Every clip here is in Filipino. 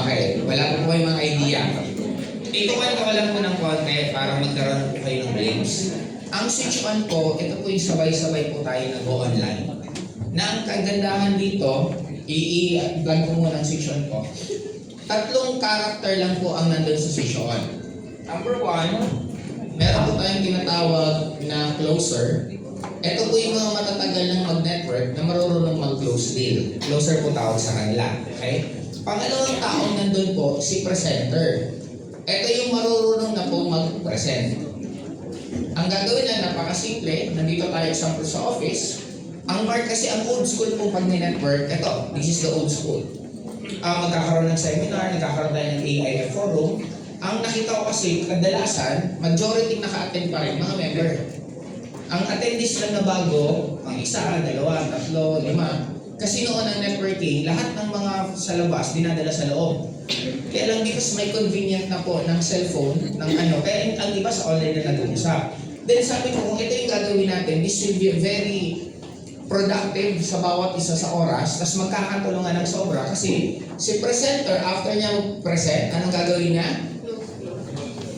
Okay, wala po kayong mga idea. Itukan ko lang po ng konti para magkaroon po kayo ng glimpse. Ang switch on po, ito po yung sabay-sabay po tayo nag-online. Na ang kagandahan dito, i-vlog ko muna ang switch on po. Tatlong character lang po ang nandun sa switch on. Number one, meron po tayong tinatawag na closer. Ito po yung mga matatagal ng mag-network na marunong mag-close deal. Closer po tawag sa kanila. Okay? Pangalawang taong nandun po, si presenter. Ito yung marunong na po mag-present. Ang gagawin na napakasimple, nandito tayo example sa office. Ang mark kasi ang old school po pag may network, ito, this is the old school. Magkakaroon ng seminar, nagkakaroon tayo ng AIF forum. Ang nakita ko kasi, kadalasan, majority naka-attend pa rin mga member. Ang attendees lang na bago, ang isa, dalawa, tatlo, lima. Kasi noon ang networking, lahat ng mga sa labas, dinadala sa loob. Kaya lang because may convenient na po ng cellphone, ng ano, kaya ang iba sa online na nag-uusap. Then sabi ko, kung ito yung gagawin natin, this will be very productive sa bawat isa sa oras, tapos magkakatulungan ng sobra kasi si presenter, after niya present, anong gagawin niya?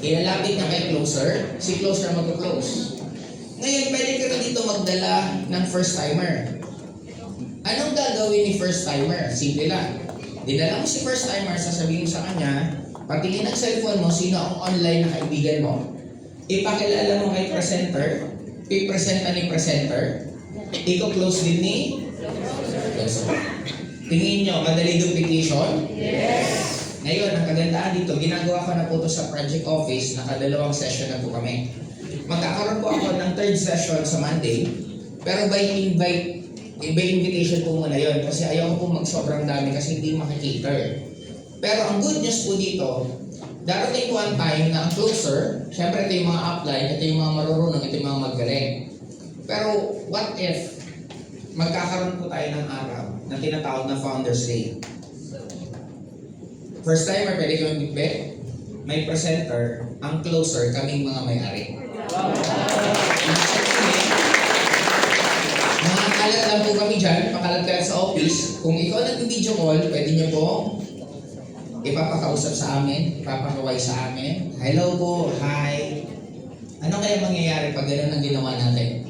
Ilalapit niya kay closer, si closer mag-close. Ngayon, pwede ka na dito magdala ng first timer. Anong gagawin ni first timer? Simple lang. Dinala mo si first timer, sasabihin mo sa kanya, patingin ng cellphone mo, sino ang online na kaibigan mo. Ipakilala mo kay presenter, ipresenta ni presenter, i-close din ni closer. Tingin nyo, madali duplication? Yes! Ngayon, ang kagandaan dito, ginagawa ko na po ito sa project office, nakadalawang session na po kami. Magkakaroon po ako ng third session sa Monday, pero by invitation po muna yun kasi ayaw ko po mag-sobrang dami kasi hindi makikater. Pero ang good news po dito, darating po ang time na ang closer, syempre ito yung mga upline, ito yung mga marurunong, ito yung mga magaling. Pero what if magkakaroon po tayo ng araw na tinatawag na Founders Day? First timer, pwede ko yung bigbe. May presenter, ang closer, kaming mga may-ari. Mga kalat lang po kami dyan, pakalat-kalat sa office. Kung ikaw nag-video call, pwede nyo po ipapakausap sa amin, ipapakaway sa amin. Hello po, hi. Ano kaya mangyayari pag gano'n ang ginawa natin?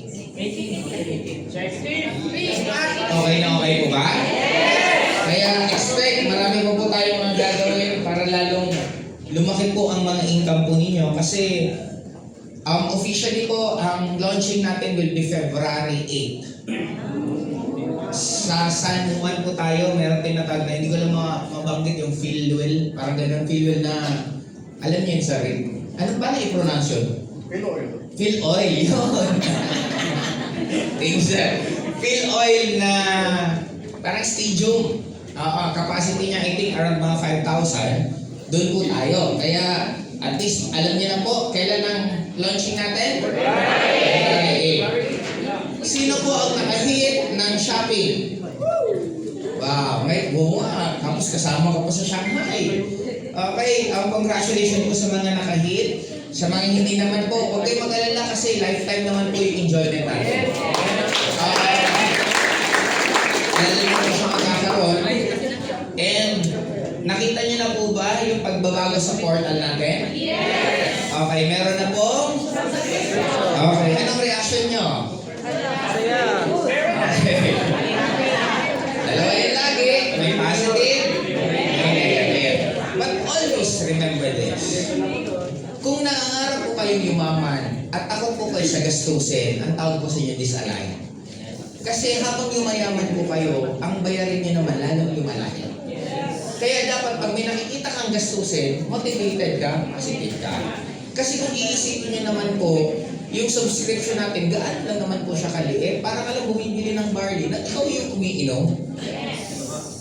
Okay na okay po ba? Kaya expect, marami po tayong mga gagawin para lalong lumaki po ang mga income po ninyo kasi officially po, ang launching natin will be February 8. Sa San Juan po tayo, meron tinatag na, hindi ko lang mabanggit yung Philwell, parang ganun Philwell na, alam niyo yun sa rin. Ano ba na i-pronounce yun? Philoil, yun. Thanks, sir. Philoil na parang stadium. Capacity niya, I think, around mga 5,000. Doon po tayo. Kaya, at least, alam niyo na po, kailan ang launching natin? February 8. Sino po ang nakahit ng shopping? Wow, may buwa. Tapos kasama ko pa sa Shanghai. Okay, congratulations po sa mga nakahit. Sa mga hindi naman po, huwag kayong mag-alala kasi lifetime naman po yung enjoyment natin. Dahil po siya magkakaroon. And nakita niyo na po ba yung pagbabago sa portal natin? Yes! Okay, meron na po? Okay, anong reaction nyo? Saya! Okay. Dalawa yan lagi. May positive, may negative. But always remember this. Kung nangangarap po kayong yumaman at ako po kayo sa gastusin, ang tawag po sa inyo disalign. Kasi habang yumayaman po kayo, ang bayarin niyo naman lalong lumalaki. Kaya dapat pag may nakikita kang gastusin, motivated ka, positive ka. Kasi kung iisipin niyo naman po, yung subscription natin, gaan lang naman po siya kaliit. Parang alam, bumibili ng barley na ikaw yung umiinom.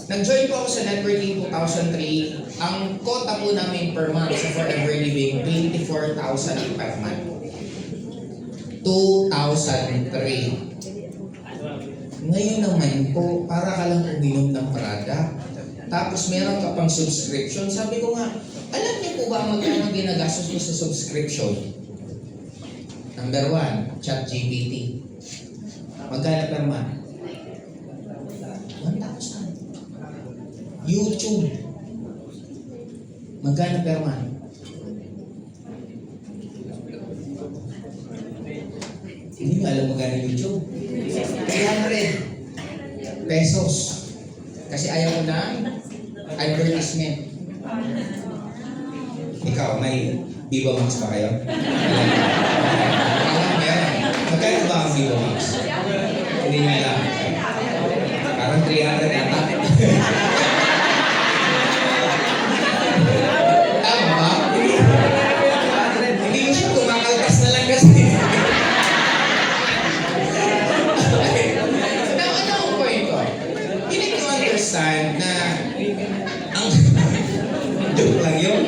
Nag-join po ako sa Networking 2003. Ang quota po namin per month sa Forever Living, 24,000 per month. 2003. Ngayon naman po, para ka lang uminom ng product. Tapos meron ka pang subscription. Sabi ko nga, alam niyo po ba magkano ginagastos mo sa subscription? Number 1, ChatGPT. Magkano per month? 1,000. YouTube. Magkano per month? Hindi nyo alam magkano yung YouTube. 300 pesos. Kasi ayaw ko na advertisement. Ikaw, may Viva Max ba kayo? Meron. Magkano ba ang Viva Max? Hindi nyo alam. Parang 300 yata. Tama ba? Hindi mo siya kumakaltas na lang kasi. Now, ano ang point ko? You need to understand na ang joke lang yun.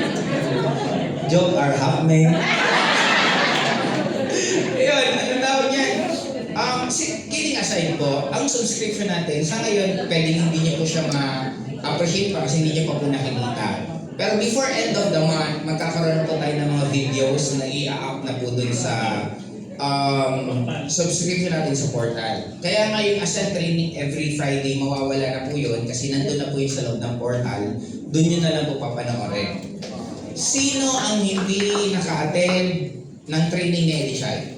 Joke are happening. Ayun, ano tawag yan? Kidding aside po, ang subscription natin, sa ngayon, pwedeng hindi niyo po siya ma-appreciate pa kasi hindi niyo pa po nakikita. Pero before end of the month, magkakaroon po tayo ng mga videos na i-up na po dun sa subscription natin sa portal. Kaya ngayon, Ascend Training every Friday, mawawala na po yun kasi nandun na po yung sa loob ng portal. Dun yun na lang po papanoorin. Sino ang hindi naka-attend ng training ni Eddie Shai?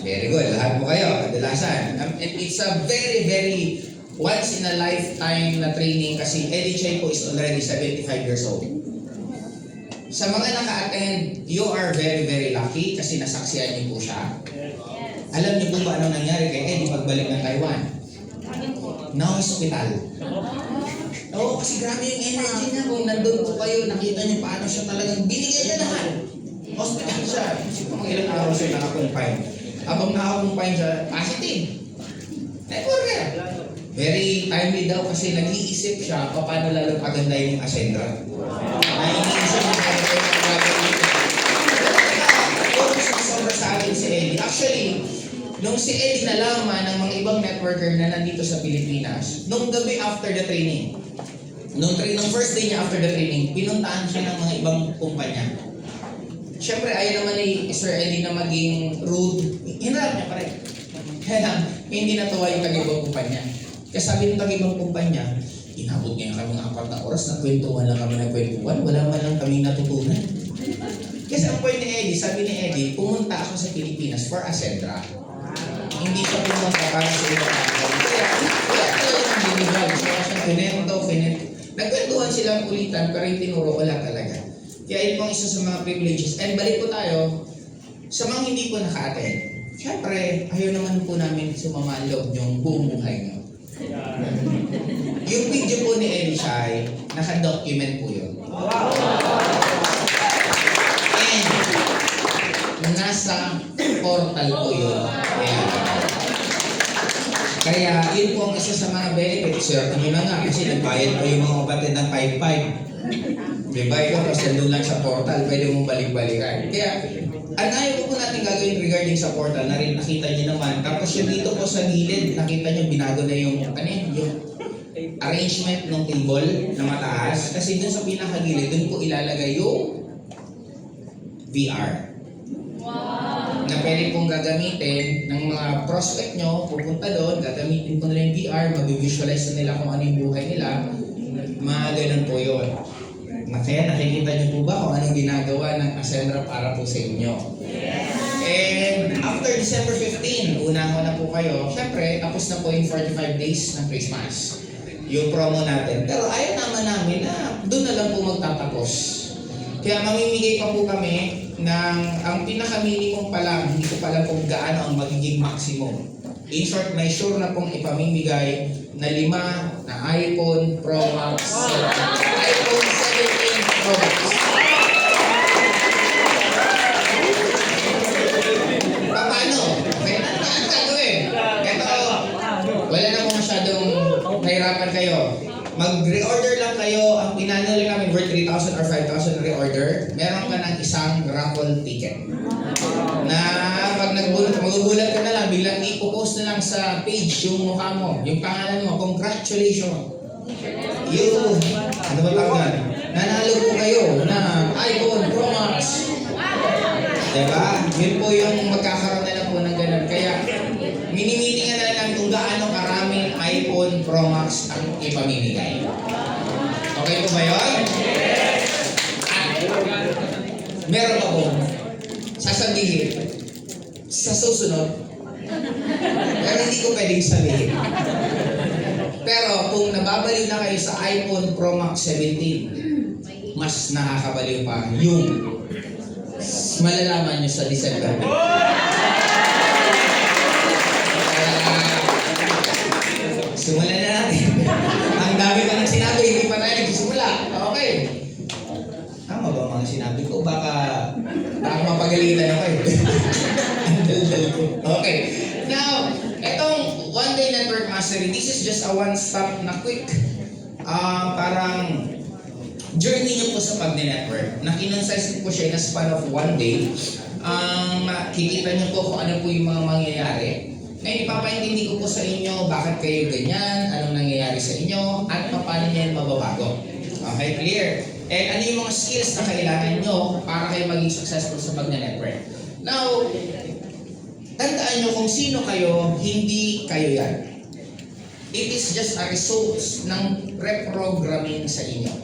Very good. Lahat po kayo, kadalasan. And it's a very, very once in a lifetime na training kasi Eddie Shai po is already 75 years old. Sa mga naka-attend, you are very, very lucky kasi nasaksihan niyo po siya. Alam niyo po ba anong nangyari kay Eddie pagbalik ng Taiwan? Na-hospital. Oo, kasi grabe yung energy niya. Kung nandun po kayo, nakita niyo paano siya talagang binigay niya lahat. Hospital siya. Siguro mga ilang araw siya nakakonfine. Habang nakakonfine siya, positive. Networker. Very timely daw kasi nag-iisip siya paano lalo paganda yung Ascendra. Naiisip niya kaya yung gagawin. Sobra sa akin si Eddie. Actually, nung si Eddie nalaman ng mga ibang networker na nandito sa Pilipinas, nung gabi after the training, nung first day niya after the training, pinuntahan siya ng mga ibang kumpanya. Siyempre, ayaw naman ni Sir Eddie na maging rude. Hinarap niya pa rin. Kaya hindi natuwa yung tag-ibang kumpanya. Kasi sabi ng tag-ibang kumpanya, inabot niya kami ng 4 na oras, nagkwentuhan lang kami ng kwentuhan, wala man lang kami natutunan. Kasi ang point ni Eddie, sabi ni Eddie, pumunta ako sa Pilipinas for Ascendra. Hindi siya pumunta para sa ibang tao. Kaya wala talaga ng binibag. Kaya siya kinento. Nagkwentuhan silang ulitan, pero yung tinuro wala talaga. Kaya yun pong isa sa mga privileges. And balik po tayo, sa mga hindi po naka-attend, syempre, ayaw naman po namin sumama ang loob yung buong buhay nyo. Yung video po ni Eddie Shai, naka-document po yun. And nasa portal po yun. Kaya yun po ang isa sa mga benefits. Sir, nyo na nga kasi nagbayad po yung mga kapatid ng 5-5. Diba? Ikaw, tapos nandun lang sa portal, pwede mong balik-balikan. Kaya, ang ayaw po natin gagawin regarding sa portal, na rin nakita nyo naman. Tapos yung dito po sa gilid, nakita nyo, binago na yung, yung arrangement ng table na mataas. Kasi dun sa pinakagilid, dun po ilalagay yung VR. Na pwede pong gagamitin ng mga prospect nyo, pupunta doon, gagamitin po nila yung VR, mag-visualize na nila kung ano yung buhay nila. Mga ganun po yun. Kaya nakikita niyo po ba kung anong ginagawa ng Ascendra para po sa inyo? And after December 15, unahan na po kayo. Siyempre, tapos na po yung 45 days ng Christmas. Yung promo natin. Pero ayaw naman namin na doon na lang po magtatapos. Kaya mamimigay pa po kami ng ang pinaka-minimum pa lang, hindi ko pa alam kung gaano ang magiging maximum. In short, may sure na pong ipamimigay na 5 na iPhone Pro Max, iPhone 17 Pro Max. Paano? Kaya ang gagawin? Ito, wala na po masyadong nahirapan kayo. Mag-reorder lang kayo, ang pinano lang namin worth 3,000 or 5,000 reorder, meron ka ng isang raffle ticket. Na pag magugulat ka na lang, biglang ipopost na lang sa page yung mukha mo, yung pangalan mo, congratulations. You, ano ba tawag yan? Nanalo po kayo na iPhone Pro Max. Diba? Yun po yung magkakaroon na lang po ng ganun. Kaya, minimitingan na lang kung gaano karaming iPhone Pro Max ang ipamimigay. Okay po ba yun? meron akong sasabihin sa susunod, pero hindi ko pwedeng sabihin. Pero kung nababaliw na kayo sa iPhone Pro Max 17, mas nakakabaliw pa yung malalaman nyo sa December. Simulan na natin. Ang dami pa ng sinabi, hindi pa tayo nagsisimula. Okay. Tama ba mga sinabi ko? Baka mapagalitan ako eh. Ang dal-dal ko. Okay. Now, etong One Day Network Mastery, this is just a one-stop na quick parang journey nyo po sa pag-network. Na kinonsize ko po siya in a span of one day. Kikita nyo po kung ano po yung mga mangyayari. Ngayon, ipapaintindi ko po sa inyo bakit kayo ganyan, anong nangyayari sa inyo, at paano niya yan mababago. Okay, clear? And ano yung mga skills na kailangan nyo para kayo maging successful sa pag-network. Now, tandaan nyo kung sino kayo, hindi kayo yan. It is just a result ng reprogramming sa inyo.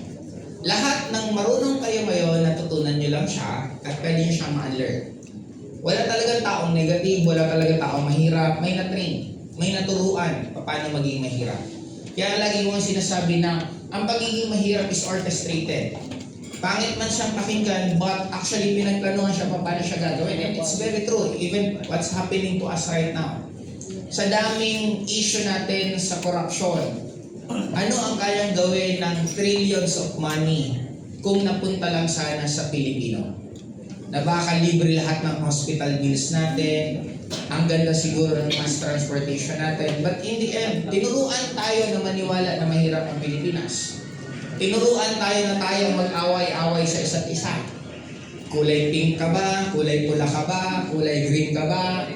Lahat ng marunong kayo ngayon, natutunan nyo lang siya at pwede nyo siyang ma-unlearn. Wala talagang taong negative, wala talagang taong mahirap, may na-train, may naturuan paano maging mahirap. Kaya lagi ko sinasabi na ang pagiging mahirap is orchestrated. Pangit man siyang pakinggan, but actually pinagplanuhan siya paano siya gagawin. And it's very true, even what's happening to us right now. Sa daming issue natin sa corruption, ano ang kayang gawin ng trillions of money kung napunta lang sana sa Pilipino? Na baka libre lahat ng hospital bills natin, ang ganda siguro ng mass transportation natin. But in the end, tinuruan tayo na maniwala na mahirap ang Pilipinas. Tinuruan tayo na tayo mag-away-away sa isa't isa. Kulay pink ka ba? Kulay pula ka ba? Kulay green ka ba?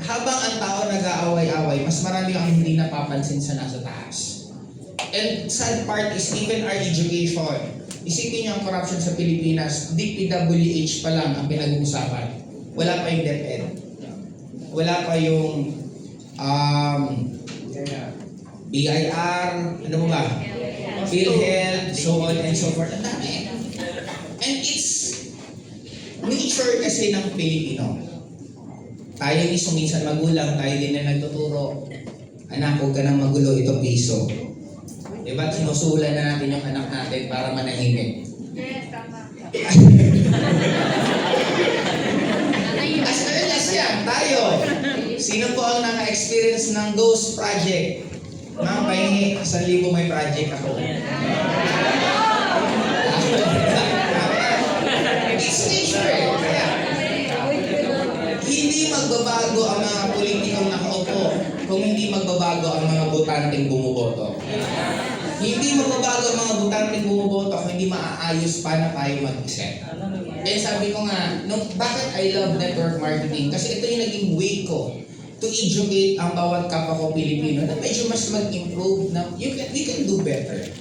Habang ang tao nag-aaway-away, mas marami ang hindi napapansin sa nasa taas. And sad part is even our education. Isipin niyo ang corruption sa Pilipinas, DPWH pa lang ang pinag-uusapan. Wala pa yung DepEd. Wala pa yung BIR, ano mo ba? PhilHealth, so on and so forth. Ang dami. And it's nature kasi ng Pilipino. Tayo mismo minsan magulang, tayo din na nagtuturo. Anak, huwag ka nang magulo, ito piso. Diba sinusulan na natin yung anak natin para manahimik? Yes, tama. As early as yan, tayo. Sino po ang naka-experience ng Ghost Project? Mga pahingi, 1,000 may project ako. It's nature eh. Kaya, hindi magbabago ang mga politikong nakaupo kung hindi magbabago ang mga botanteng bumuboto. Hindi magbabago ang mga botanteng bumuboto kung hindi maaayos paano tayo mag-isip. Kaya sabi ko nga, bakit I love network marketing? Kasi ito yung naging way ko to educate ang bawat kapwa ko Pilipino na medyo mas mag-improve na we can do better.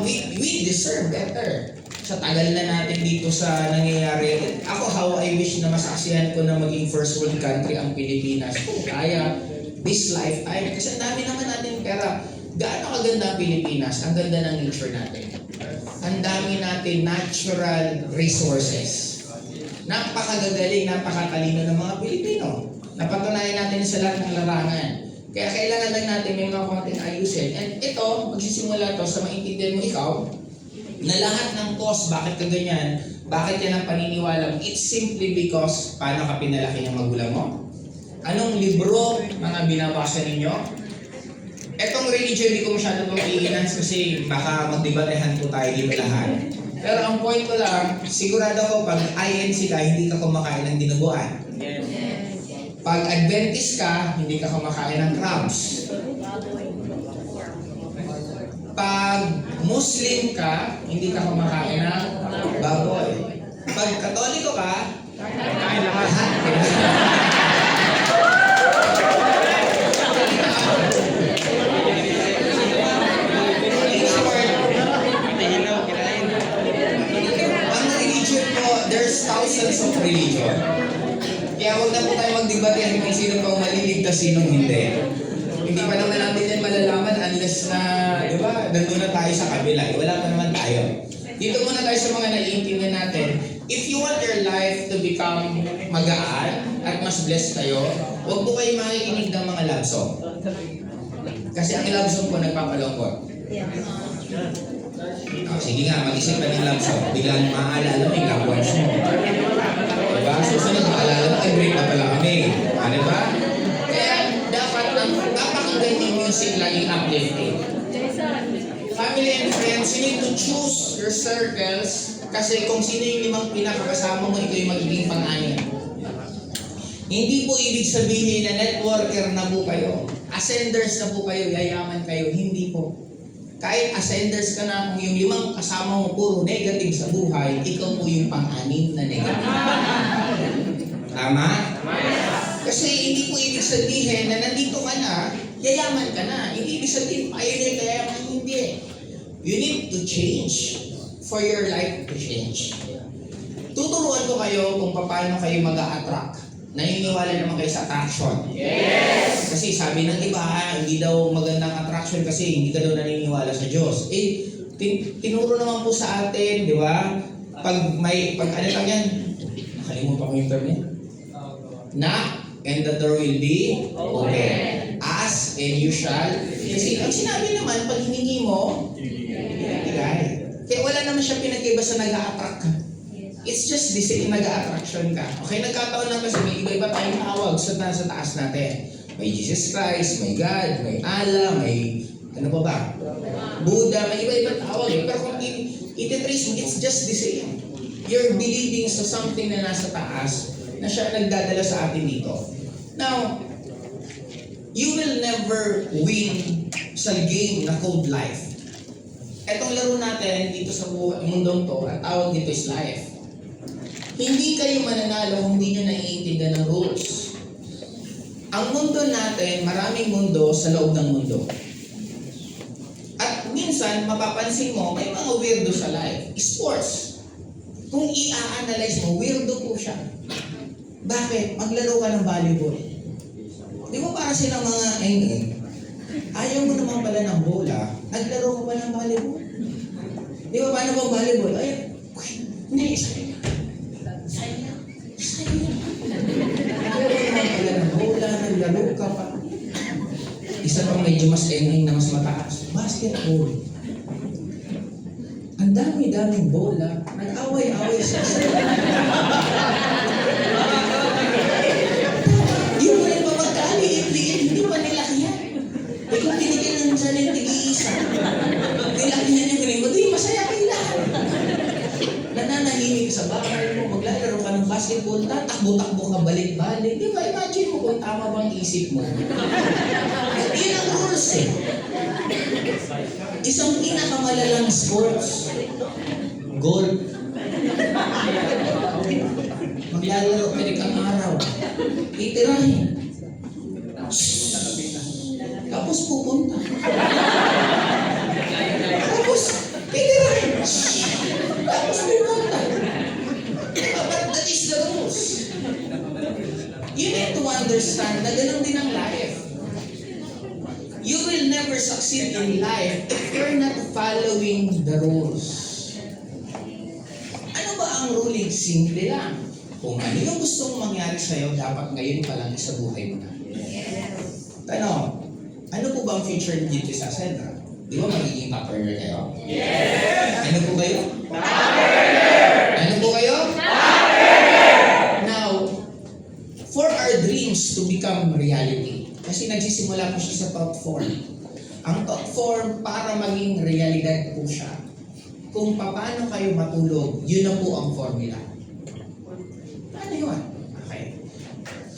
We deserve better. Sa tagal na natin dito sa nangyayari, ako how I wish na masaksihan ko na maging first world country ang Pilipinas. Kaya, this lifetime, kasi ang dami naman natin pera. Gaano kaganda ang Pilipinas? Ang ganda ng nature natin. Ang dami natin natural resources. Napakagagaling, napakatalino ng mga Pilipino. Napatunayan natin sa lahat ng larangan. Kaya kailangan lang natin may mga konting ayusin. And ito, magsisimula to sa maintindihan mo ikaw, na lahat ng cause, bakit ka ganyan, bakit yan ang paniniwala mo, it's simply because paano ka pinalaki ng magulang mo. Anong libro mga binabasa ninyo? Etong religion, hindi ko masyado pang i-enhance kasi baka magdebatehan po tayo dito lahat. Pero ang point ko lang, sigurado ko pag INC ka, hindi ka kumakain ng dinuguan. Pag Adventist ka, hindi ka kumakain ng crabs. Pag Muslim ka, hindi ka kumakain ng baboy. Pag Katoliko ka, kain lahat. Ang religion po, there's thousands of religion. Kaya huwag na po tayo magdebatehan kung sino pang maliligtas, sinong hindi. Hindi pa naman natin yan malalaman unless na, di ba, nandun na tayo sa kabila. Wala pa naman tayo. Dito muna tayo sa mga naiintindihan natin. if you want your life to become magaan at mas blessed kayo, huwag po kayo makikinig ng mga love song. Kasi ang love song po nagpapalungkot. Sige nga, mag-isip ka ng love song. Biglang maaalala mo yung loved ones mo. Diba? Susunod, maalala mo, ay break na pala kami. Ano ba? Kaya dapat napakinggan yung music laging uplifting. Family and friends, you need to choose your circles kasi kung sino yung 5 pinakakasama mo, ito yung magiging pang-anim. Hindi po ibig sabihin na networker na po kayo, ascenders na po kayo, yayaman kayo, hindi po. Kahit ascenders ka na, kung yung 5 kasama mo puro negative sa buhay, ikaw po yung pang-anim na negative. Tama? Kasi hindi po ibig sabihin na nandito ka na, yayaman ka na. Hindi ibig sabihin, pioneer ka yaman, hindi. You need to change for your life to change. Tuturuan ko kayo kung paano kayo mag-a-attract. Naniniwala naman kayo sa attraction. Yes! Kasi sabi ng iba, hindi daw magandang attraction kasi hindi ka daw naniniwala sa Diyos. Tinuro naman po sa atin, di ba? Pag ano lang yan? Nakalimutan ko yung term niya. Knock and the door will be open. Ask and you shall. Kasi ang sinabi naman, pag hiningi mo, ibigay. Kaya wala naman siya pinag-iba sa nag-a-attract ka. It's just the same nag-a-attraction ka. Okay, nagkataon lang kasi may iba-iba tayong tawag sa taas natin. May Jesus Christ, may God, may Allah, may ano pa ba? Buddha, may iba-iba tawag. Pero kung ititrace mo, it's just the same. You're believing sa something na nasa taas na siya nagdadala sa atin dito. Now, you will never win sa game na called life. Etong laro natin dito sa mundong to, ang tawag dito is life. Hindi kayo mananalo kung hindi nyo naiintindihan ng rules. Ang mundo natin, maraming mundo sa loob ng mundo. At minsan, mapapansin mo, may mga weirdo sa life. Sports. Kung i-analyze mo, weirdo po siya. Bakit? Maglaro ka ng volleyball. Di ba para silang mga ayaw mo naman pala ng bola, naglaro ka pa ng volleyball. Di ba paano bang volleyball? Ay, hindi, sa'yo na. Naglaro ka naman pala ng bola, naglaro ka pa. Isa pang medyo mas na mas mataas, basketball. Ang dami-daming bola, nag-away-away sa sa'yo. Yung mga iba magkaliit-liit, hindi pa nila kaya. Kung binigyan ng sarili tig-iisa, nilakihan niya ganun, di masaya kayo lahat. Nananahimik sa bahay mo, maglalaro ka ng basketball, tatakbo-takbo ka balik-balik. Di ba, imagine mo kung tama bang isip mo. At yun ang rules eh. Isang pinakamalalang sports, golf. Maglalaro ka rin ang araw. Itirahin. Tapos pupunta. Tapos, itirahin. Tapos pupunta. But that is the rules. You need to understand na ganun din ang life. You will never succeed in life if you're not following the rules. Ano ba ang ruling? Simple lang. Kung ano yung gusto mong mangyari sa'yo, dapat ngayon pa lang sa buhay mo na. Tanong, ano po ba ang future dito sa Sendra? Di ba magiging top earner kayo? Yes! Ano po kayo? Top earner! Ano po kayo? Top earner! Now, for our dreams to become reality, kasi nagsisimula po siya sa thought form. Ang thought form, para maging realidad po siya. Kung paano kayo matulog, yun na po ang formula. Ano yun? Okay.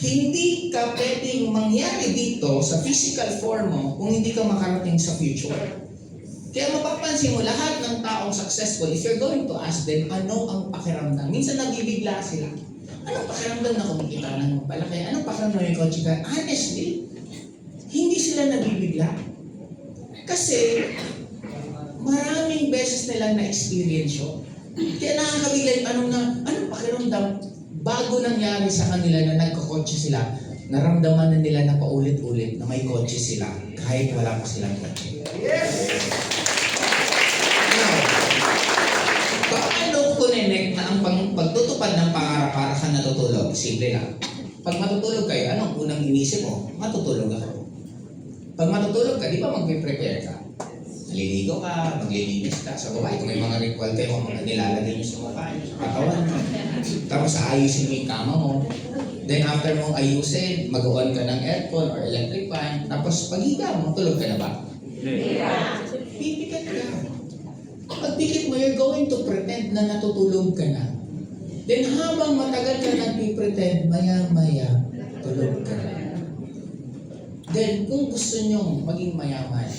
Hindi ka pwedeng mangyari dito sa physical form mo kung hindi ka makarating sa future. Kaya mapapansin mo, lahat ng taong successful, if you're going to ask them, ano ang pakiramdam? Minsan nabibigla sila. Anong pakiramdam na kumikita ng palaki? Anong pakiramdam yung kotse ka? Honestly, hindi sila nabibigla. Kasi, maraming beses nilang na-experience yun. Kaya nakakabigla, anong pakiramdam? Bago nangyari sa kanila na nagkakotse sila, naramdaman na nila na paulit-ulit na may kotse sila kahit wala pa silang kotse. Yes! Now, paano connect na ang pagtutulog magtupad ng pangarap para ka natutulog. Simple lang. Pag matutulog kayo, anong unang inisip mo? Matutulog ako. Pag matutulog ka, di ba magpe-prepare ka? Naliligo ka, maglilinis ka sa babae. Kung may mga ritual kayo, mga nilalagay nyo sa mukha nyo, sa katawan nyo. Tapos aayusin mo yung kama mo. Then after mong ayusin, mag-on ka ng aircon or electric fan. Tapos pag-higa mo, tulog ka na ba? Pipikit ka. Pag pikit mo, you're going to pretend na natutulog ka na. Then habang matagal ka nagpipretend, maya-maya, tulog ka na. Then kung gusto nyong maging mayaman,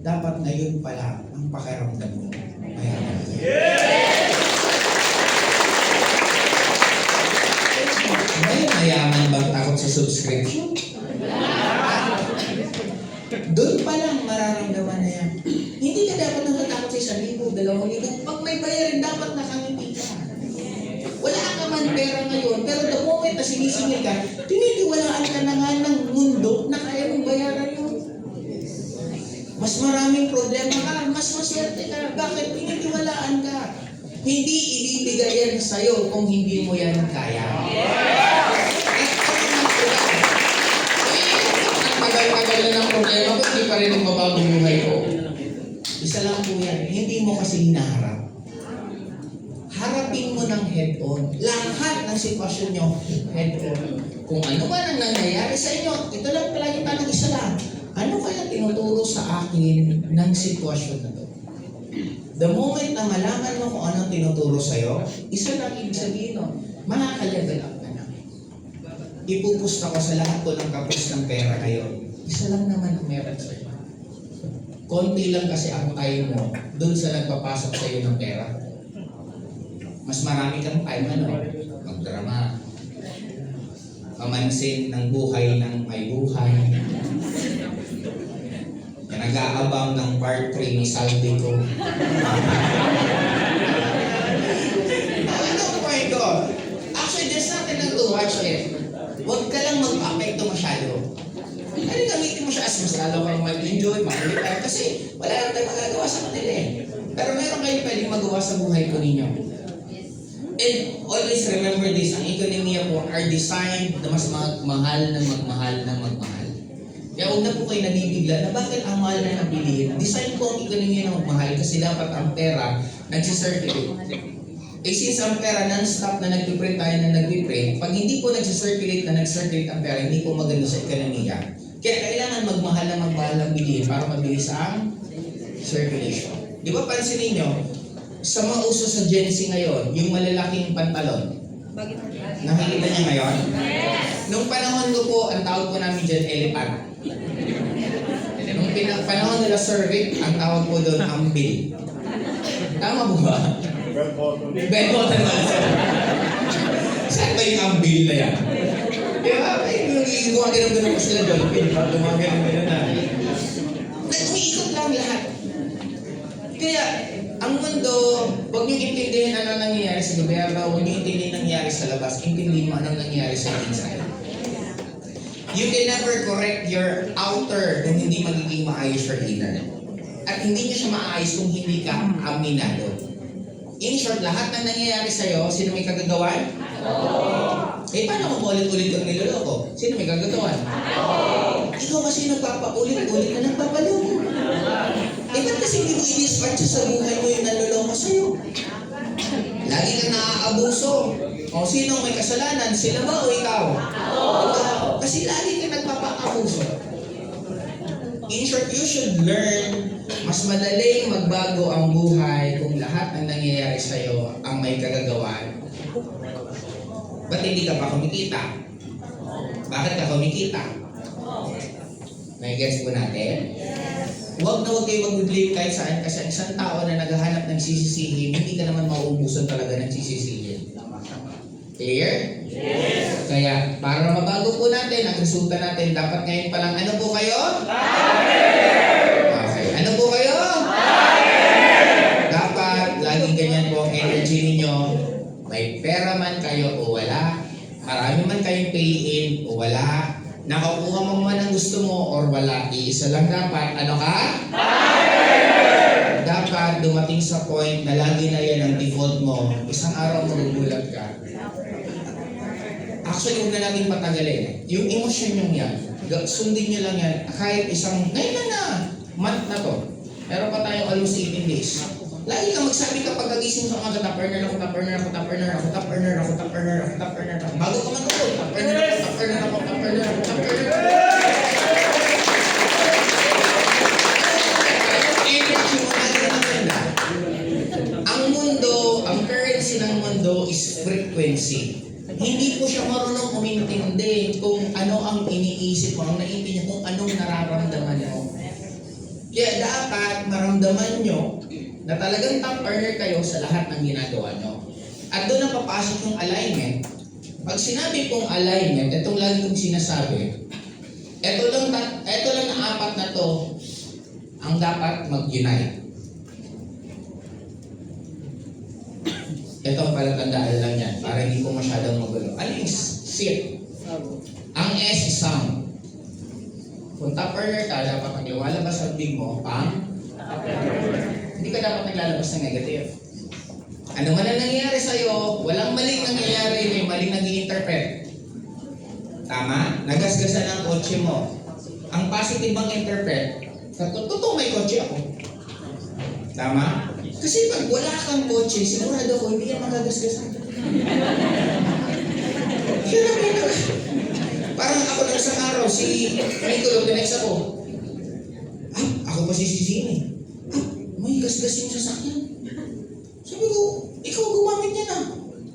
dapat ngayon pala ang pakiramdam mo. Mayaman. May mayaman bang takot sa subscription? Doon pa lang mararamdaman na yan. Hindi ka dapat natatakot sa 1,000, 2,000. Pag may bayarin, dapat nakangiti ka. Wala ka man pera ngayon, pero the moment na sinisingil ka, tinitiwalaan ka na nga ng mundo na kaya mong bayaran yun. Mas maraming problema ka, mas maswerte ka. Bakit? Tinitiwalaan ka. Hindi ibibigay yan sa'yo kung hindi mo yan kaya. Tagal-tagal na ng problema ko, hindi pa rin ang mababang buhay ko. Isa lang po yan, hindi mo kasi hinaharap. Harapin mo ng head-on. Lahat ng sitwasyon nyo, head-on. Kung ano man ang nangyayari sa inyo, ito lang pala yung tanong isa lang. Ano kaya tinuturo sa akin ng sitwasyon na to? The moment na malaman mo kung anong tinuturo sa'yo, isa lang ibig sabihin nun, makaka-level up ka na. Ipupusta ko sa lahat ko ng kapos ng pera ngayon. Isa lang naman ang meron sa'yo. Konti lang kasi ang time mo doon sa nagpapasok sa'yo ng pera. Mas marami kang time magdrama, pamansin ng buhay ng may buhay, na nag-aabang ng part 3 ni Saldi ko. Ano ang point ko? Actually, there's nothing lang to watch it. Huwag ka lang mag-apekto masyado. Ano gamitin mo siya as mas lalo kang mag-enjoy, mag-retire, kasi wala lang tayo magagawa sa kanila eh. Pero meron kayo pwedeng magawa sa buhay ko ninyo. And always remember this, ang ekonomiya po are designed na mas magmahal na magmahal na magmahal. Kaya huwag na po kayo nabibigla na bakit ang mahal na nabilihin. Design po ang ekonomiya na magmahal kasi dapat ang pera nagsisirculate. Eh since ang pera non-stop na nagpiprint tayo na nagpiprint, pag hindi po nagsisirculate na nag-circulate ang pera, hindi po maganda sa ekonomiya. Kaya kailangan magmahal ng bilihin para mabilis ang circulation. Di ba pansinin nyo, sa mga uso sa Gen Z ngayon, yung malalaking pantalon. Nakikita niya ngayon? Nung panahon ko po, ang tawag po namin dyan, elephant. Nung panahon nila Sir Rick, ang tawag po doon, ambil. Tama po ba? Bell bottom na sir. Saan ba yung ambil na yan? Di ba? Yung gumagano'n po sila doon. Gumagano'n na. Umiikot lang lahat. Kaya, ang mundo, huwag niyo intindihin ano nangyayari sa gobyerno, huwag niyo intindihin nangyayari sa labas, intindihin mo anong nangyayari sa inside. You can never correct your outer kung hindi magiging maayos your inner. At hindi niya siya maayos kung hindi ka aminado. In short, lahat ng nangyayari sa'yo, sino may kagagawan? Eh, paano mo ulit-ulit kang niloloko? Sino may kagagawan? Ikaw kasi nagpapaulit-ulit na nagpapaloko. Eh, ba't kasi hindi mo i-dispatch sa buhay mo yung naloloko sa'yo? Lagi kang naaabuso. O, sino may kasalanan? Sila ba o ikaw? Ikaw. Kasi lagi kang nagpapaabuso. In short, you should learn mas madaling magbago ang buhay kung lahat ng nangyayari sa'yo ang may kagagawan. Ba't hindi ka pa kumikita? Bakit ka kumikita? May guess po natin? Huwag na huwag kayo mag-blame kahit saan kasi isang tao na naghahanap ng sisisihin, hindi ka naman mauubusan talaga ng sisisihin. Clear? Yes! Kaya, para mabago po natin, ang resulta natin, dapat ngayon palang, ano po kayo? Okay. Ano po kayo? Dapat, laging ganyan po ang energy ninyo. May pera man kayo o wala. Marami man kayong pay-in o wala. Nakakuha mo man ang gusto mo or wala. Iisa lang dapat. Ano ka? Dapat dapat dumating sa point na lagi na yan ang default mo, isang araw magugulat ka. Actually, huwag na natin patagalin. Yung emosyon yung yan, sundin nyo lang yan, kahit isang, ngayon na, month na to. Meron pa tayong almost 18 days. Lagi ka magsabi kapag nagising sa mga top-earner ako, top-earner ako, top-earner ako, top-earner ako, top-earner ako, top-earner ako. Bago ka man ako, top-earner ako, top-earner ako, top-earner ako, top-earner ako. Energy mo lagi na maganda. Ang mundo, ang currency ng mundo is frequency. Hindi po siya marunong umintindi kung ano ang iniisip mo, ang naiintindihan kung anong nararamdaman mo. Kaya dapat maramdaman nyo na talagang top earner kayo sa lahat ng ginagawa nyo. At doon na papasok yung alignment. Pag sinabi kong alignment, itong lagi kong sinasabi, ito lang na apat na to ang dapat mag-unite. Ito ang palatandaan lang yan para hindi ko masyadong magulo. Ano yung sit? Ang S is sound. Kung top earner ka, dapat ang lumalabas sa big mo, hindi ka dapat naglalabas ng negative. Ano man ang nangyayari sa'yo, walang maling nangyayari, may maling nag-i-interpret. Tama? Nagasgasan ang kotse mo. Ang positive ang interpret, totoo may kotse ako. Tama? Kasi pag wala kang kotse, sigurado ko, hindi yan magagasgasan. Yun ang may parang ako ng isang araw, si Niccolo, tinext ako. Ako pa sisisihin may gasgas yung sasakyan. Sabi ko, ikaw gumamit niya na.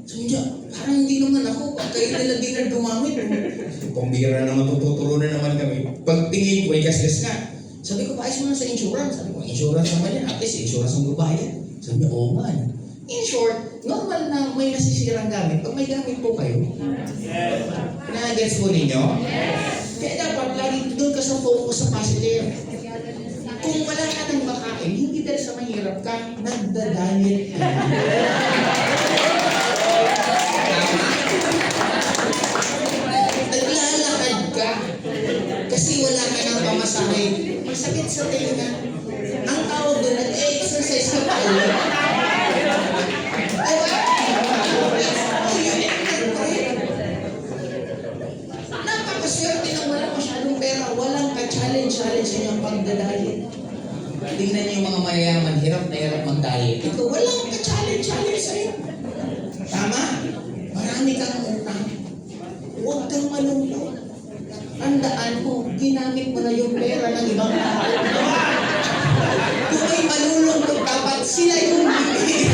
Sabi niya, parang hindi naman ako. Kayo nila din na gumamit. Pambira naman, tututuro na naman kami. Pag tingin ko, may gasgas nga. Sabi ko, paayos mo na sa insurance. Sabi ko, insurance naman yan. At least, insurance ang babayad. Sabi niya, oo man. In short, normal na may nasisirang gamit. Pag may gamit po kayo, na-gets po ninyo? Kaya dapat lagi doon ka sa focus sa positive. Kung wala ka ng makain, hindi dahil sa mahirap ka, nagda-diet ka. Naglalakad ka. Kasi wala ka ng pamasahe. Masakit sa tenga. Ang tawag doon, nag-exercise ka pa ulit. Napakaswerte nang wala masyadong pera, walang ka-challenge sa inyong pagdadayet. Tingnan niyo yung mga mayayaman, hirap na hirap mag-diet. Ito, walang ka-challenge sa'yo. Tama? Marami kang utang. Huwag kang malungkot. Tandaan mo, ginamit mo na yung pera ng ibang tao. Kung may malulungkot, dapat sila yung bibig.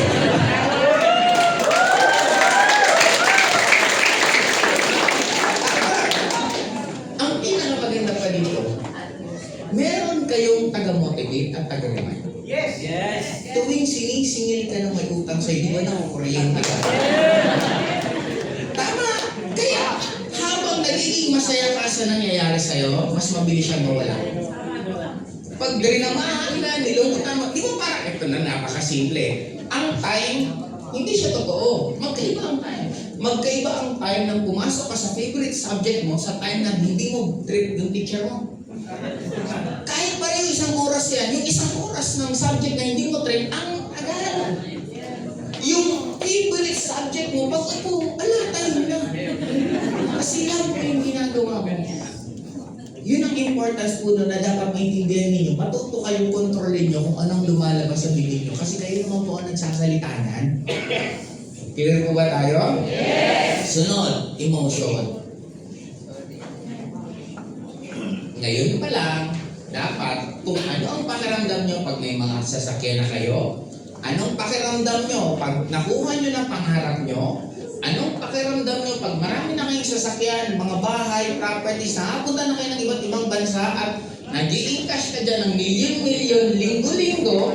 Meron kayong taga-motivate at taga-remind. Yes. Tuwing sinisingil ka ng may utang sa'yo, di ba nakukuryente ka? Tama! Kaya, habang nagiging masaya ka sa nangyayari sa'yo, mas mabilis siyang mawala. Pag drinamaan na, nilungkutan mo, di ba parang, ito na napakasimple. Ang time, hindi siya totoo. Magkaiba ang time. Magkaiba ang time nang pumasok ka sa favorite subject mo sa time na hindi mo trip yung teacher mo. Kahit pareho isang oras yan, yung isang oras ng subject na hindi mo train, ang agal. Yung favorite subject mo, pag upo, tayo na. Kasi lang yung ginagawa mo. Yun ang importance po na dapat maintindihan ninyo. Matuto kayong kontrolin nyo kung anong lumalabas sa bibig nyo. Kasi kayo naman po ang nagsasalitangan. Clear po ba tayo? Yes! Sunod, emotion. Ngayon pa lang, dapat kung ano ang pakiramdam nyo pag may mga sasakyan na kayo, anong pakiramdam nyo pag nakuha nyo ng pangarap nyo, anong pakiramdam nyo pag marami na kayong sasakyan, mga bahay, properties, nakapunta na kayo ng iba't ibang bansa at nag-i-encash ka dyan ng milyon-milyon, linggo-linggo,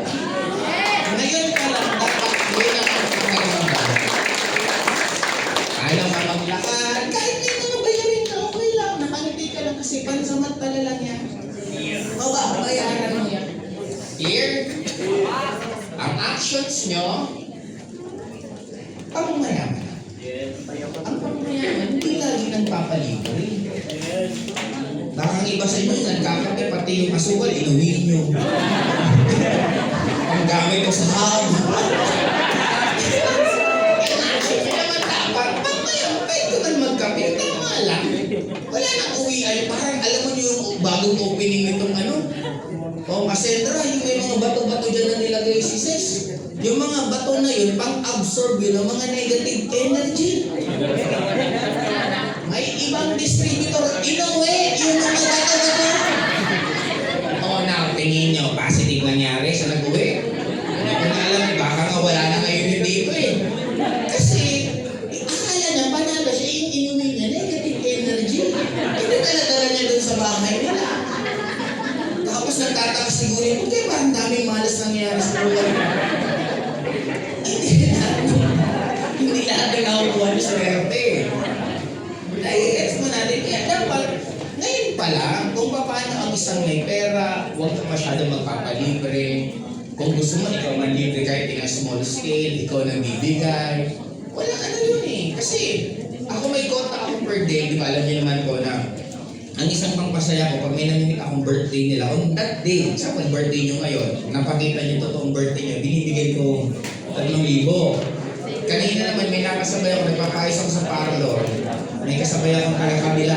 ngayon pa lang dapat yun ang pakiramdam. Ayaw ka maglakad, kahit may mga bayarin ka, okay lang, nakangiti ka lang kasi pansamantala lang yan. Bayaran mo yan. Clear? Ang actions nyo, pangmayaman. Ang pangmayaman, hindi lagi nagpapalibre. Baka ang iba sa inyo, nagkakape, pati yung asukal, inumin nyo. Ang gamit ko sa hub. Actually naman dapat, mamaya, pwede ko man magkape. Tama lang. Wala nang uwian. Parang alam mo yung bagong opening nitong ano. O, Cassandra, yung may mga bato-bato dyan na nilagay si Sis. Yung mga bato na yun, pang-absorb yun ng mga negative energy. May ibang distributor, inuwi yung mga bato-bato. O, now, tingin nyo, positive nangyari sa nag-uwi. Hindi ko na alam, baka nga wala na ngayon yun dito eh. Kasi, akala niya, panalo siya, yung inuwi niya, negative energy. Hindi dala-dala niya dun sa bahay nila. Tapos nagtataka siguro yun, okay, parang daming malas nangyayari sa buhay. Hindi lahat ng nakukuha niyo swerte. Nai-gets mo natin, kaya dapat, ngayon pa lang, kung paano ang isang may pera, huwag ka masyadong magpapalibre. Kung gusto mo, ikaw manlibre kahit in a small scale, ikaw nang bibigay. Walang ano yun eh. Kasi, ako may konta ako per day, di ba alam niyo naman ko na ang isang pangpasaya ko, pag may namimit akong birthday nila, on that day, sa birthday nyo ngayon, napakita nyo totoong birthday nyo, binibigay ko 3,000. Kanina naman may nakasabay ako, nagpapayos ako sa parlor. May kasabay akong kabila.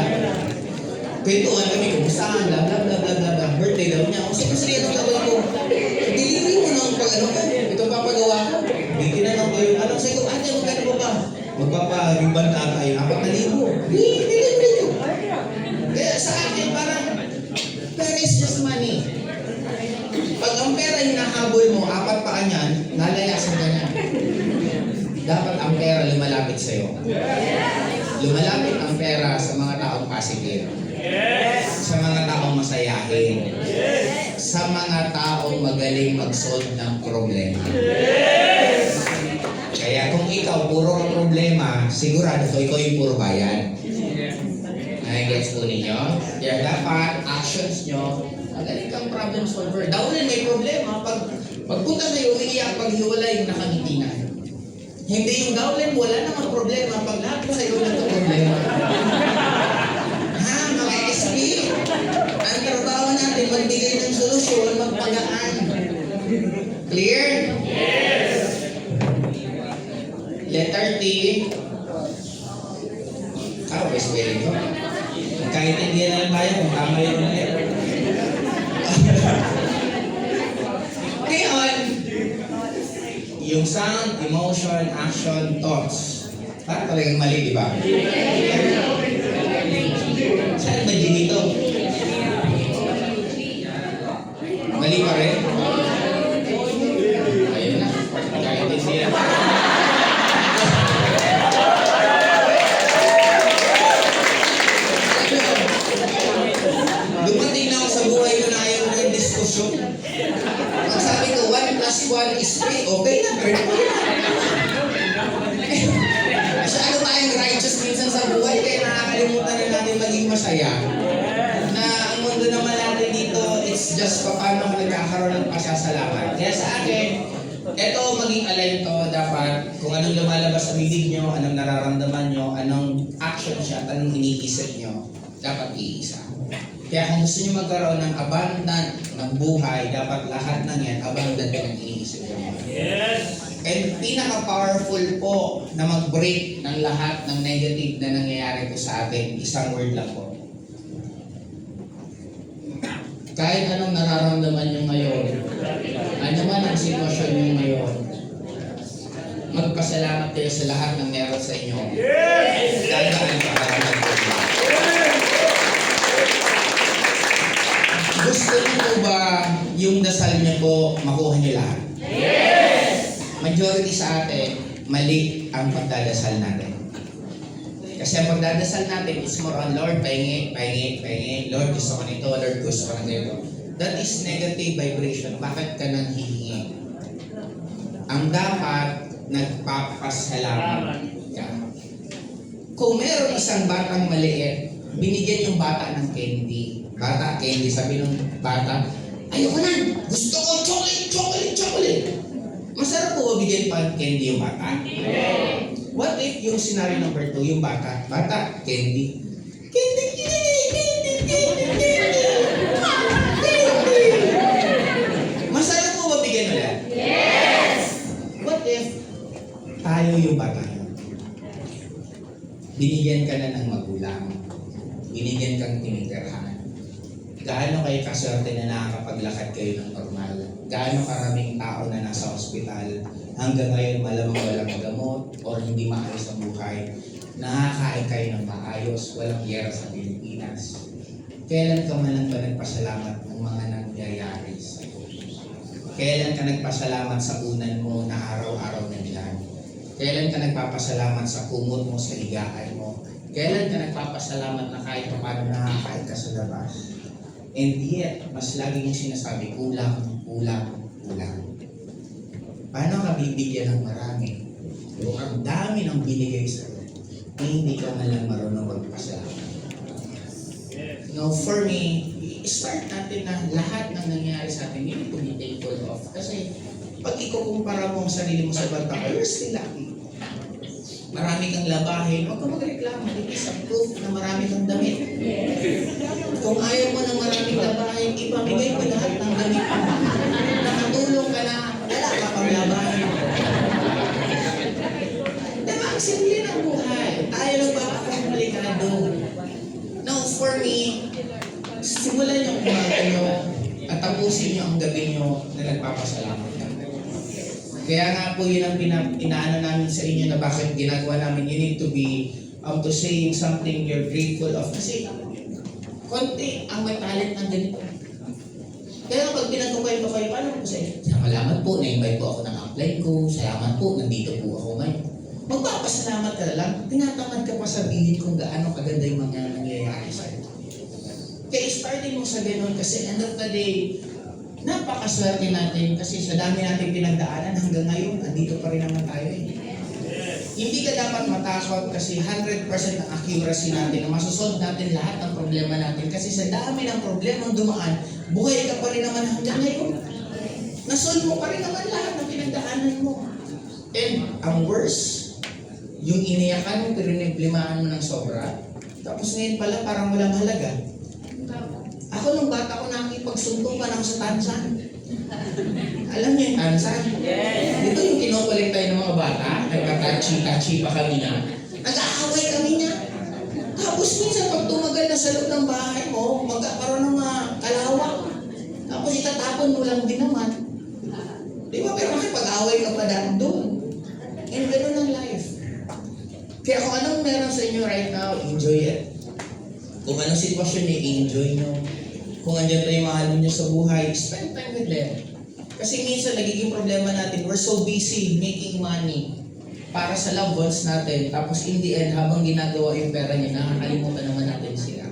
Kwentuhan kami, kumustahan, bla bla bla bla bla bla. Birthday daw niya. Kasi kasi anong gagawin ko? Delivery mo ng pag ano ko, ito papagawa ko. Hindi tinanong ko yung, anong sayo ko, ate, magkano ba ba? Magpapariban na tayo, 4,000. Delivery ko. Kaya sa akin, parang, pera is just money. Pag ang pera hinahabol mo, 4 paa niyan, lalayasan ka niya. Dapat ang pera lumalapit sa'yo. Lumalapit ang pera sa mga taong positive. Sa mga taong masayahin. Sa mga taong magaling mag-solve ng problema. Kaya kung ikaw puro ang problema, sigurado ko ikaw yung puro bayan. Gets po ninyo? Kaya dapat, actions nyo, magaling kang problem solver. Daw rin may problema, pagpunta sa'yo, umiiyak, paghiwalay, nakangiti na. Hindi yung Gowlen, wala namang problema, pag lahat sa'yo nagka-problema. Ha, mga SP, ang trabaho natin, magbigay ng solusyon, magpagaan. Clear? Yes! Letter T. West spelling ko. Kahit hindi na lang tayo kung tama yun na yun. Ngayon, yung sound, emotion, action, thoughts. Parang talagang mali, di ba? Saan ba dito? Mali pa rin? Ayun na. Kahit hindi yan. Dumating na ako sa buhay ko na ayaw ko yung diskusyon. Ang sabi ko, 1 + 1 is 3, okay na, pero masyado tayong righteous minsan sa buhay, kaya nakakalimutan na natin maging masaya. Na ang mundo naman natin dito, it's just paano nagkakaroon ng pasasalamat. Kaya sa akin, eto maging align to, dapat kung anong lumalabas sa bibig nyo, anong nararamdaman nyo, anong action siya, at anong iniisip nyo, dapat iisa. Kaya kung gusto nyo magkaroon ng abundant ng buhay, dapat lahat ng yan, abundant ng iniisip nyo. Yes! And pinaka-powerful po na mag-break ng lahat ng negative na nangyayari po sa atin, isang word lang po. Kahit anong nararamdaman nyo ngayon, ano man ang sitwasyon nyo ngayon, magpasalamat kayo sa lahat ng meron sa inyo. Yes! Dahil gusto niyo po ba yung dasal niyo po makuha niyo lahat? Yes! Majority sa atin, mali ang pagdadasal natin. Kasi ang pagdadasal natin is more on, Lord, pahingi, pahingi, pahingi. Lord, gusto ko nito. Lord, gusto ko nito. That is negative vibration. Bakit ka nang hihingi? Ang dapat, nagpapasalamat ka. Kung meron isang batang maliit, binigyan yung bata ng candy. Bata, candy, sabi ng bata, ayoko na, gusto ko chocolate, chocolate, chocolate. Masarap po ba bigyan pa candy yung bata? What if yung scenario number 2, yung bata, candy. Candy, candy, candy, candy, candy. Candy. Masarap po ba bigyan ulit? tayo yung bata. Binigyan ka na ng magulang. Binigyan kang tinitirhan. Gaano kayo kaswerte na nakakapaglakad kayo ng normal? Gaano karaming tao na nasa ospital hanggang ngayon malamang walang gamot o hindi maayos ang buhay? Nakakain kayo ng maayos, walang giyera sa Pilipinas. Kailan ka man lang ba nagpasalamat ng mga nangyayari sa iyo? Kailan ka nagpasalamat sa unan mo na araw-araw nandiyan? Kailan ka nagpapasalamat sa kumot mo, sa higaan mo? Kailan ka nagpapasalamat na kahit paano nakakain ka sa labas? And yet, mas lagi yung sinasabi, kulang, kulang, kulang. Paano ka bibigyan ng marami? Kung ang dami ng binigay sa'yo, hindi ka man lang marunong magpasalamat. No, for me, start natin na lahat ng nangyari sa atin, you need to be thankful of. Kasi pag ikukumpara mo ang sarili mo sa bata, you're still lucky. Marami kang labahin, huwag ka magreklamo. It is a proof na marami kang damit. Kung ayaw mo ng maraming labahin, ipamigay mo lahat ng damit mo. Nakatulong ka na, wala ka pang labahin. Diba, ang simple ng buhay. Tayo lang ba ako komplikado? Now, for me, simulan niyo ang umaga niyo at tapusin niyo ang gabi niyo na nagpapasalamat ka. Kaya nga po yun ang inaano namin sa inyo na bakit ginagawa namin. You need to be to saying something you're grateful of. Kasi konti ang may talent ng ganito. Kaya pag pinagkukwento kayo, paano po sa inyo? Salamat po, na-invite po ako ng upline ko. Salamat po, nandito po ako ngayon. Magpapasalamat ka lang, tinatamad ka pa sabihin kung gaano kaganda yung mga nangyayari sa iyo. Kaya starting mo sa ganun kasi end of the day, napakaswerte natin kasi sa dami natin pinagdaanan hanggang ngayon, andito pa rin naman tayo eh. Hindi ka dapat matakot kasi 100% ang accuracy natin na masusolve natin lahat ng problema natin kasi sa dami ng problemang dumaan, buhay ka pa rin naman hanggang ngayon. Nasolve mo pa rin naman lahat ng pinagdaanan mo. And ang worst, yung iniyakan mo pero nimplimaan mo ng sobra, tapos ngayon pala parang walang halaga. Ako nung bata ko nakikipagsuntukan ako sa tansan. Alam niyo yung tansan? Yes. Dito yung kinukulit tayo ng mga bata, nagkatachi-tachi pa kami na. Nag-aaway kami niya. Tapos minsan pag tumagal na sa loob ng bahay mo, magkakaroon ng mga kalawak. Tapos itatapon mo lang din naman. Di ba? Pero makipag-away ka pa dahil doon. And gano'n ang life. Kaya kung anong meron sa inyo right now, enjoy it. Kung anong sitwasyon niyo, enjoy nyo. Kung andyan tayo mahal nyo sa buhay, spend time with them. Kasi minsan nagiging problema natin, we're so busy making money para sa loved ones natin. Tapos in the end, habang ginagawa yung pera niya, nakakalimutan naman natin sila.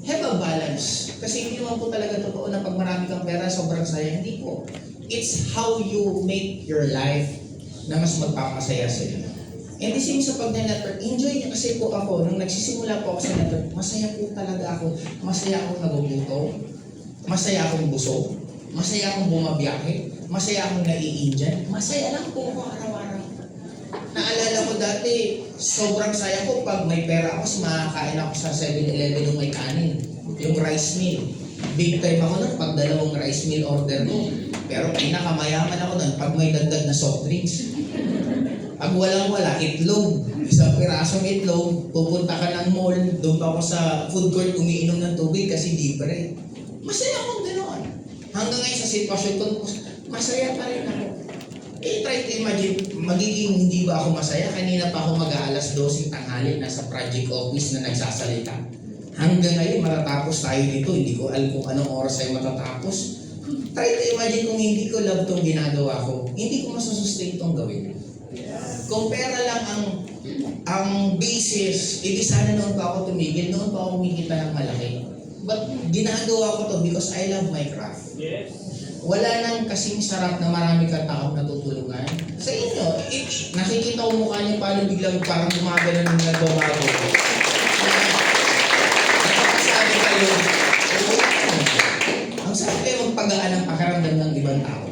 Have a balance. Kasi hindi naman po talaga totoo na pag marami kang pera, sobrang saya. Hindi po. It's how you make your life na mas magpapasaya sa inyo. And the same sa pag-network, enjoy niyo kasi po ako, nung nagsisimula po ako sa network, masaya po talaga ako. Masaya akong nagugutom, masaya akong busog, masaya akong bumabiyahe, masaya akong nai-Indian, masaya lang po ako araw-araw. Naalala ko dati, sobrang saya ko pag may pera ako, makakain ako sa 7-Eleven yung may kanin, yung rice meal. Big time ako nun pag 2 rice meal order ko. Pero pinakamayaman ako nun pag may dagdag na soft drinks. Pag walang-wala, itlog. Isang pirasong itlog, pupunta ka ng mall, doon pa ako sa food court umiinom ng tubig kasi libre. Masaya akong ganoon. Hanggang ngayon sa sitwasyon ko, masaya pa rin ako. Try to imagine, magiging hindi ba ako masaya? Kanina pa ako mag-aalas 12 tanghali, nasa project office na nagsasalita. Hanggang ngayon, matatapos tayo dito. Hindi ko alam kung anong oras ay matatapos. Try to imagine kung hindi ko love itong ginagawa ko, hindi ko masusustain itong gawin. Kung pera lang ang basis, hindi sana noon pa ako tumigil, noon pa ako kumikita ng malaki. But ginagawa ko to because I love my craft. Yes. Wala nang kasing sarap na marami kang taong natutulungan. Sa inyo, nakikita ko mukha niyo paano biglang parang gumagano ng nagbabago. Sabi kayo, ang sarap kayo magpagaan ng pakiramdam ng ibang tao.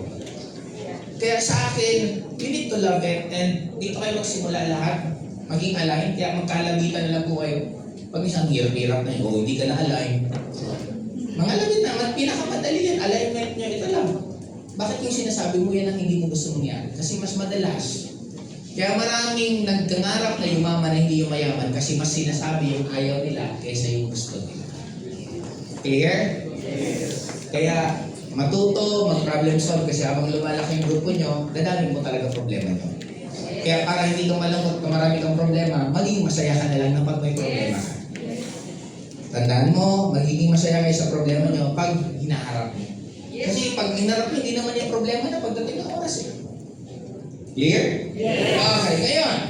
Kaya sa akin, you need to love it and dito kayo magsimula lahat, maging align, kaya magkalabitan na lang po kayo. Pag isang hirap na yun, hindi ka na align. Mga labit naman, pinakamadali yan, alignment nyo, ito lang. Bakit yung sinasabi mo yan ang hindi mo gusto mangyari? Kasi mas madalas, Kaya maraming nagkangarap na yumaman na hindi yumayaman kasi mas sinasabi yung ayaw nila kaysa yung gusto nila. Clear? Kaya matuto, mag-problem solve kasi habang lumalaki yung grupo nyo, dadami mo talaga problema nyo. Kaya para hindi ka malungkot kung marami kang problema, maging masaya ka na lang na pag may problema ka. Tandaan mo, magiging masaya kayo sa problema nyo pag hinaharap nyo. Kasi pag hinarap nyo, hindi naman yung problema na pagdating ng oras eh. Clear? Okay, ngayon.